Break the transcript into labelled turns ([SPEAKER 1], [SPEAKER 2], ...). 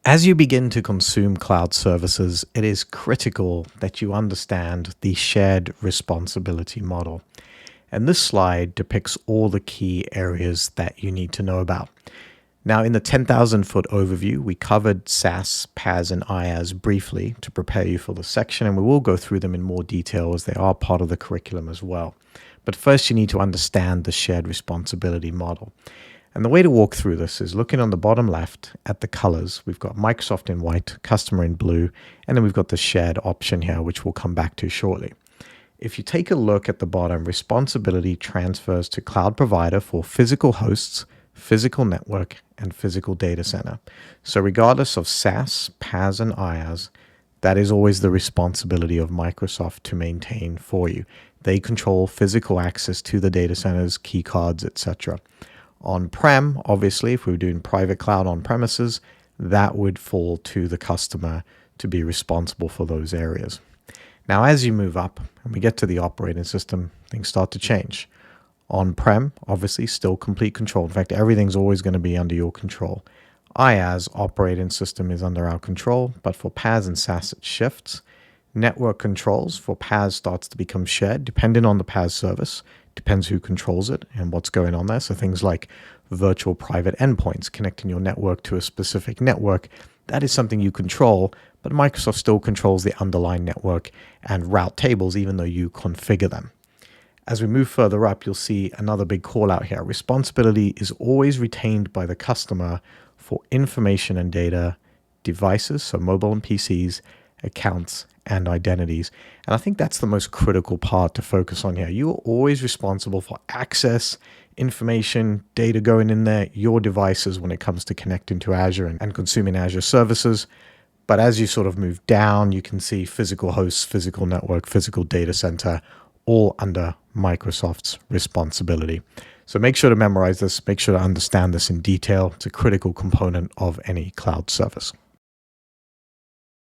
[SPEAKER 1] As you begin to consume cloud services, it is critical that you understand the shared responsibility model. And this slide depicts all the key areas that you need to know about. Now, in the 10,000-foot overview, we covered SaaS, PaaS, and IaaS briefly to prepare you for the section, and we will go through them in more detail as they are part of the curriculum as well. But first, you need to understand the shared responsibility model. And the way to walk through this is looking on the bottom left at the colors. We've got Microsoft in white, customer in blue, and then we've got the shared option here, which we'll come back to shortly. If you take a look at the bottom, responsibility transfers to cloud provider for physical hosts, physical network, and physical data center. So regardless of SaaS, PaaS, and IaaS, that is always the responsibility of Microsoft to maintain for you. They control physical access to the data centers, key cards, etc. On-prem, obviously, if we were doing private cloud on premises, that would fall to the customer to be responsible for those areas. Now, as you move up and we get to the operating system, things start to change. On-prem, obviously, still complete control. In fact, everything's always going to be under your control. IaaS operating system is under our control, but for PaaS and SaaS, it shifts. Network controls for PaaS starts to become shared, depending on the PaaS service. Depends who controls it and what's going on there. So things like virtual private endpoints, connecting your network to a specific network, that is something you control, but Microsoft still controls the underlying network and route tables, even though you configure them. As we move further up, you'll see another big call out here. Responsibility is always retained by the customer for information and data, devices, so mobile and PCs, accounts, and identities. And I think that's the most critical part to focus on here. You are always responsible for access, information, data going in there, your devices when it comes to connecting to Azure and consuming Azure services. But as you sort of move down, you can see physical hosts, physical network, physical data center, all under Microsoft's responsibility. So make sure to memorize this, make sure to understand this in detail. It's a critical component of any cloud service.